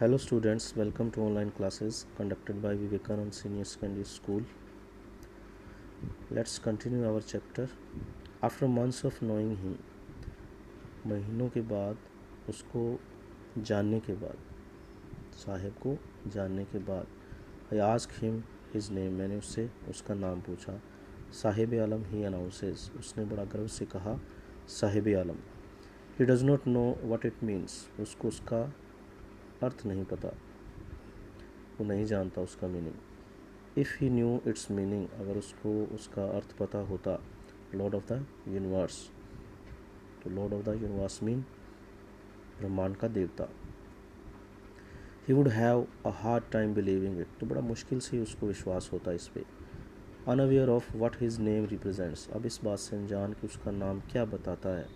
Hello students, welcome to online classes conducted by Vivekanand Senior Secondary School. Let's continue our chapter. After months of knowing him, महीनों के बाद उसको जानने के बाद, साहिब को जानने के बाद, I asked him his name, मैंने उससे उसका नाम पूछा. साहिब आलम ही अनाउंसेस, उसने बड़ा गर्व से कहा साहिब आलम. He does not know what it means, उसको उसका अर्थ नहीं पता, वो नहीं जानता उसका meaning. If he new it's meaning, अगर उसको उसका अर्थ पता होता. लॉर्ड ऑफ द यूनिवर्स, तो Lord of the universe mean ब्रह्मांड का देवता. He would have a hard time believing it, तो बड़ा मुश्किल से उसको विश्वास होता इस पर. Unaware of what his name represents, अब इस बात से अनजान कि उसका नाम क्या बताता है.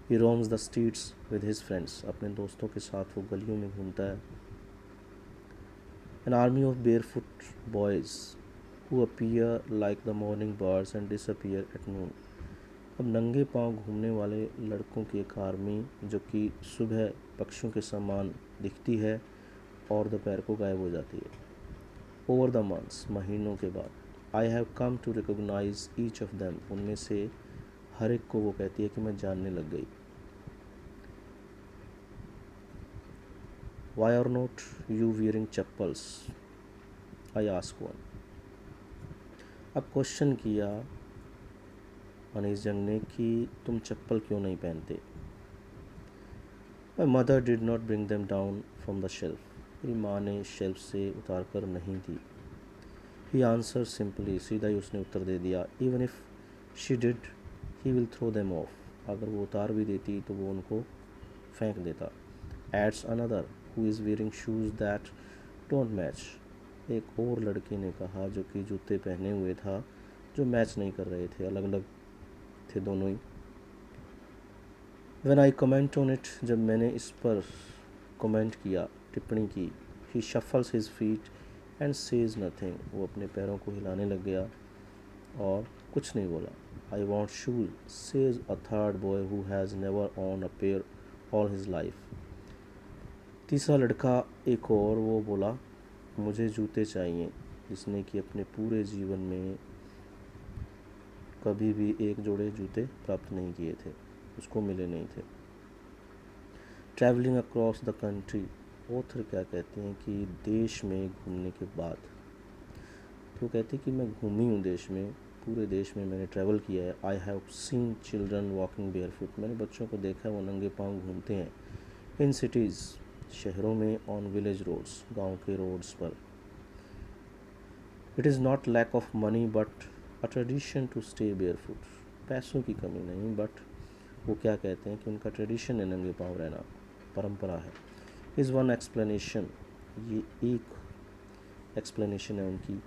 He roams the streets with his friends, अपने दोस्तों के साथ वो गलियों में घूमता है. An army of barefoot boys who appear like the morning birds and disappear at noon. अब नंगे पांव घूमने वाले लड़कों की एक आर्मी जो कि सुबह पक्षियों के समान दिखती है और दोपहर को गायब हो जाती है. ओवर द मंथ्स, महीनों के बाद. I have come to recognise each of them, उनमें से हर एक को वो कहती है कि मैं जानने लग गई. Why are not you wearing chappals, I ask one. अब क्वेश्चन किया अनीस जंग ने कि तुम चप्पल क्यों नहीं पहनते. My mother did not bring them down from the shelf, मेरी माँ ने शेल्फ से उतार कर नहीं दी. ही आंसर सिंपली, सीधा ही उसने उत्तर दे दिया. Even if she did he will throw them off, अगर वो उतार भी देती तो वो उनको फेंक देता. Ads another who is wearing shoes that don't match, एक और लड़के ने कहा जो कि जूते पहने हुए था जो मैच नहीं कर रहे थे, अलग अलग थे दोनों ही. When I comment on it, जब मैंने इस पर कमेंट किया, टिप्पणी की. He shuffles his feet and says nothing, वो अपने पैरों को हिलाने लग गया और कुछ नहीं बोला. I want shoes says a third boy who has never on a pair all his life. तीसरा लड़का एक और वो बोला मुझे जूते चाहिए, जिसने कि अपने पूरे जीवन में कभी भी एक जोड़े जूते प्राप्त नहीं किए थे, उसको मिले नहीं थे. Travelling across the country, author क्या कहते हैं कि देश में घूमने के बाद, तो कहते हैं कि मैं घूमी हूँ देश में, पूरे देश में मैंने ट्रैवल किया है. I have seen children walking bear foot, मैंने बच्चों को देखा है वो नंगे पाँव घूमते हैं. इन सिटीज़, शहरों में. ऑन विलेज रोड्स, गाँव के रोड्स पर. It is not lack of money but a tradition to stay barefoot, पैसों की कमी नहीं, बट वो क्या कहते हैं कि उनका ट्रेडिशन है नंगे पाँव रहना, परंपरा है. इज़ वन एक्सप्लेनेशन, ये एक एक्सप्लेनेशन है उनकी.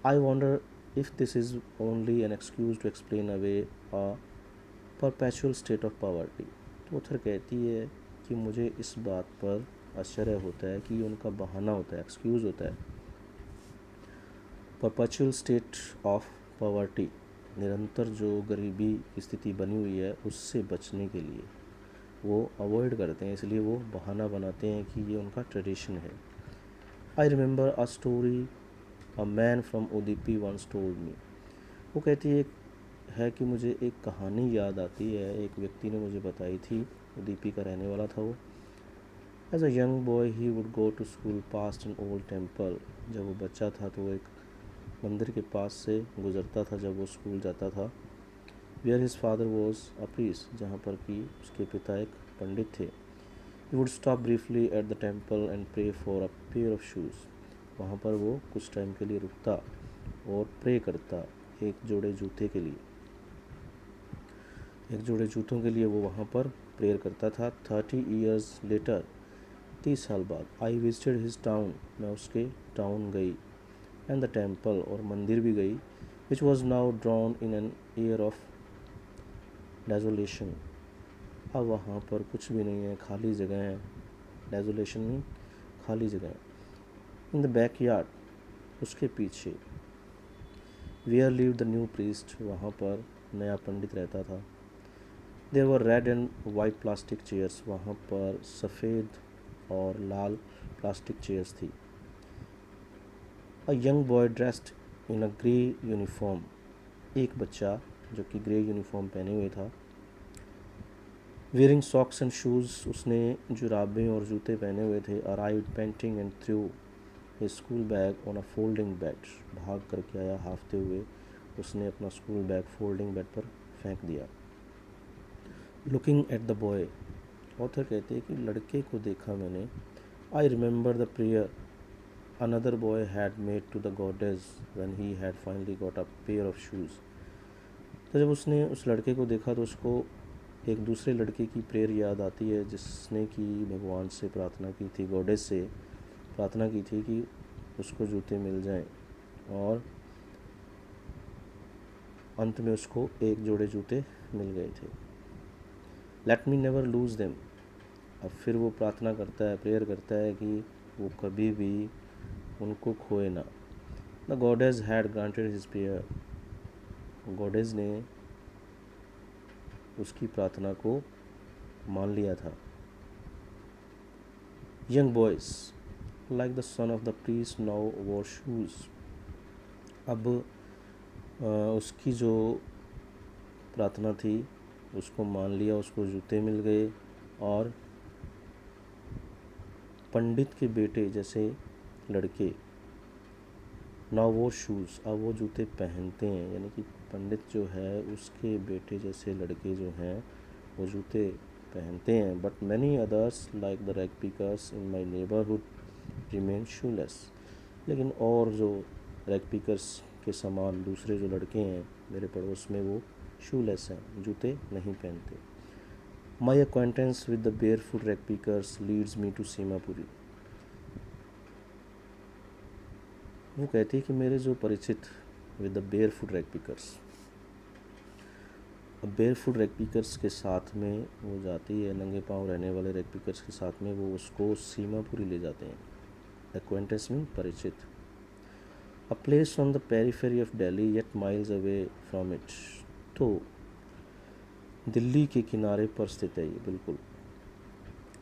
I wonder if this is only an excuse to explain away a perpetual state of poverty. तो ऑथर कहती है कि मुझे इस बात पर आश्चर्य होता है कि ये उनका बहाना होता है, एक्सक्यूज़ होता है. परपेचुअल स्टेट ऑफ पॉवर्टी, निरंतर जो गरीबी की स्थिति बनी हुई है उससे बचने के लिए वो अवॉइड करते हैं, इसलिए वो बहाना बनाते हैं कि ये उनका ट्रेडिशन है. I remember a story a man from Udupi once told me, वो कहती है कि मुझे एक कहानी याद आती है, एक व्यक्ति ने मुझे बताई थी, उदीपी का रहने वाला था वो. As a young boy he would go to school past an old temple, जब वो बच्चा था तो वो एक मंदिर के पास से गुजरता था जब वो स्कूल जाता था. Where his father was a priest, जहाँ पर कि उसके पिता एक पंडित थे. He would stop briefly at the temple and pray for a pair of shoes, वहाँ पर वो कुछ टाइम के लिए रुकता और प्रे करता एक जोड़े जूते के लिए, एक जोड़े जूतों के लिए वो वहाँ पर प्रेयर करता था. 30 years लेटर, 30 साल बाद. आई विजिटेड हिज टाउन, मैं उसके टाउन गई. एंड द टेम्पल, और मंदिर भी गई. Which was now drawn in an air of desolation, अब वहाँ पर कुछ भी नहीं है, खाली जगह है. डेजोलेशन में खाली जगह है. इन द बैक यार्ड, उसके पीछे. Where live the new priest, वहाँ पर नया पंडित रहता था. There were red and white plastic chairs, वहाँ पर सफ़ेद और लाल प्लास्टिक चेयर्स थी. A young boy dressed in a grey uniform, एक बच्चा जो कि ग्रे यूनिफॉर्म पहने हुए था. वेयरिंग सॉक्स एंड शूज़, उसने जुराबें और जूते पहने हुए थे. Arrived painting and through a school bag on a folding bed, भाग करके आया हाफते हुए, उसने अपना स्कूल बैग फोल्डिंग बेड पर फेंक दिया. Looking at the boy, author कहते हैं कि लड़के को देखा मैंने. I remember the prayer another boy had made to the goddess when he had finally got a pair of shoes. तो जब उसने उस लड़के को देखा तो उसको एक दूसरे लड़के की प्रेयर याद आती है जिसने कि भगवान से प्रार्थना की थी, गॉडेस से प्रार्थना की थी कि उसको जूते मिल जाएं, और अंत में उसको एक जोड़े जूते मिल गए थे. Let me never loose them, अब फिर वो प्रार्थना करता है, प्रेयर करता है कि वो कभी भी उनको खोए ना. The goddess had granted his prayer, goddess ने उसकी प्रार्थना को मान लिया था. Young boys like the son of the priest now war shoes, अब उसकी जो प्रार्थना थी उसको मान लिया, उसको जूते मिल गए, और पंडित के बेटे जैसे लड़के नाउ वो शूज़, अब वो जूते पहनते हैं. यानी कि पंडित जो है उसके बेटे जैसे लड़के जो हैं वो जूते पहनते हैं. But many others like the rag pickers in my neighbourhood remain shoelace, लेकिन और जो रैग पिकर्स के समान दूसरे जो लड़के हैं मेरे पड़ोस में वो शूलेस हैं, जूते नहीं पहनते. My acquaintance with the barefoot rag pickers leads me to Seemapuri, वो कहती है कि मेरे जो परिचित with the barefoot rag pickers, अब बेयर फुट रैग पिकर्स के साथ में वो जाती है, नंगे पाँव रहने वाले रैग पिकर्स के साथ में वो उसको सीमापुरी ले जाते हैं. एक्वेंटेंस मीन परिचित. A place on the periphery of Delhi yet miles away from it, तो दिल्ली के किनारे पर स्थित है ये बिल्कुल.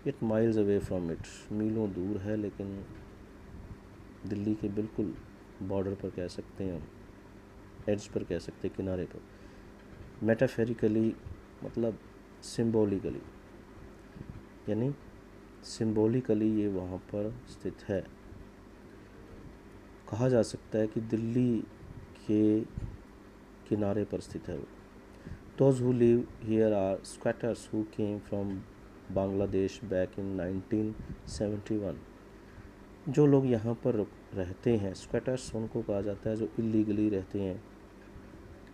Yet miles away from it, मीलों दूर है लेकिन दिल्ली के बिल्कुल बॉर्डर पर कह सकते हैं, एड्ज पर कह सकते हैं, किनारे पर. मेटाफेरिकली मतलब सिम्बोलिकली, यानी सिम्बोलिकली ये वहाँ पर स्थित है. कहा जा सकता है कि दिल्ली के किनारे पर स्थित है वो. Those who live here are squatters who came from Bangladesh back in 1971. जो लोग यहाँ पर रहते हैं, स्क्वैटर्स उनको कहा जाता है जो इलीगली रहते हैं,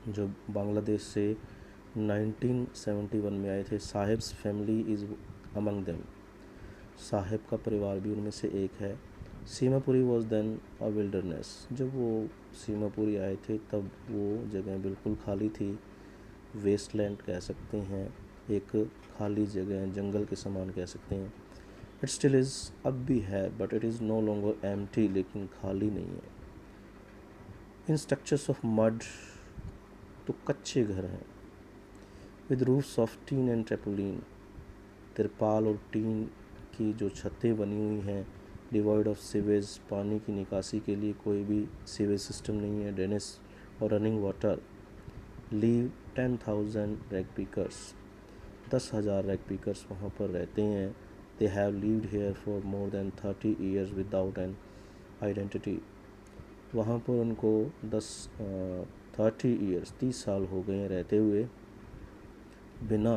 जो बांग्लादेश से 1971 में आए थे. Sahib's family is among them, Sahib का परिवार भी उनमें से एक है. Seemapuri was then a wilderness, जब वो सीमापुरी आए थे तब वो जगह बिल्कुल खाली थी, वेस्टलैंड कह सकते हैं, एक खाली जगह, जंगल के समान कह सकते हैं. इट स्टिल इज़, अब भी है, but it is no longer empty, लेकिन खाली नहीं है. इन स्ट्रक्चर्स ऑफ मड, तो कच्चे घर हैं. With roofs of tin and tarpaulin, तिरपाल और टीन की जो छतें बनी हुई हैं. डिवॉइड ऑफ सीवेज, पानी की निकासी के लिए कोई भी सीवेज सिस्टम नहीं है. ड्रेनेज और running water. Leave 10,000 rag pickers, 10,000 rag pickers वहाँ पर रहते हैं. They have lived here for more than 30 years without an identity, वहाँ पर उनको 30 ईयर्स 30 साल हो गए हैं रहते हुए बिना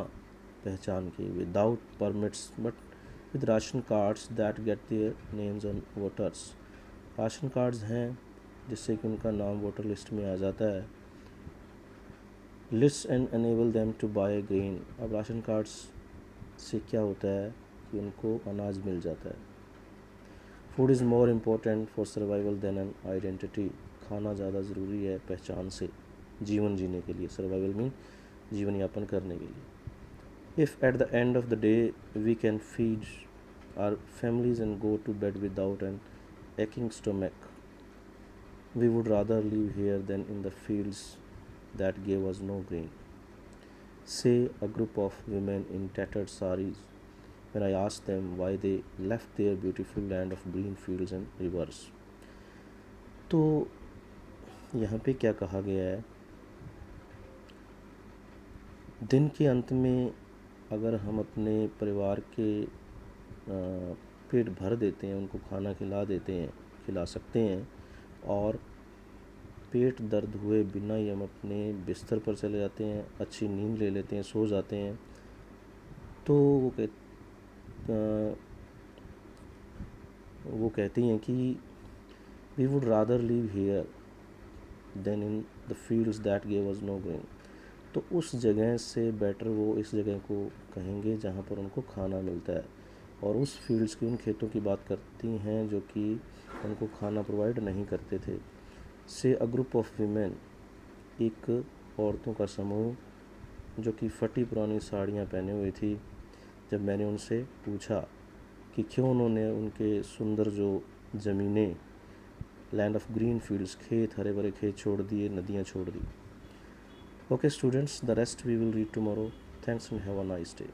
पहचान के. Without permits but with ration cards that get their names on voters, ration cards हैं जिससे कि उनका नाम वोटर लिस्ट में आ जाता है. List and enable them to buy grain, अब राशन कार्ड्स से क्या होता है कि उनको अनाज मिल जाता है. Food is more important for survival than an identity, खाना ज़्यादा ज़रूरी है पहचान से, जीवन जीने के लिए. सर्वाइवल मीन जीवन यापन करने के लिए. If at the end of the day we can feed our families and go to bed without an aching stomach, we would rather live here than in the fields that gave us no grain. Say a group of women in tattered saris when I asked them why they left their beautiful land of green fields and rivers. तो यहाँ पे क्या कहा गया है, दिन के अंत में अगर हम अपने परिवार के पेट भर देते हैं, उनको खाना खिला देते हैं, खिला सकते हैं, और पेट दर्द हुए बिना ही हम अपने बिस्तर पर चले जाते हैं, अच्छी नींद ले लेते हैं, सो जाते हैं, तो वो कहती हैं कि we would rather live here than in the fields that give us no green. तो उस जगह से बेटर वो इस जगह को कहेंगे जहाँ पर उनको खाना मिलता है, और उस फील्ड्स की, उन खेतों की बात करती हैं जो कि उनको खाना प्रोवाइड नहीं करते थे। से अ ग्रुप ऑफ वीमेन, एक औरतों का समूह जो कि फटी पुरानी साड़ियाँ पहने हुई थी, जब मैंने उनसे पूछा कि क्यों उन्होंने उनके सुंदर जो ज़मीनें, लैंड ऑफ ग्रीन फील्ड्स, खेत, हरे भरे खेत छोड़ दिए, नदियाँ छोड़ दी। Okay students, the rest we will read tomorrow. Thanks and have a nice day.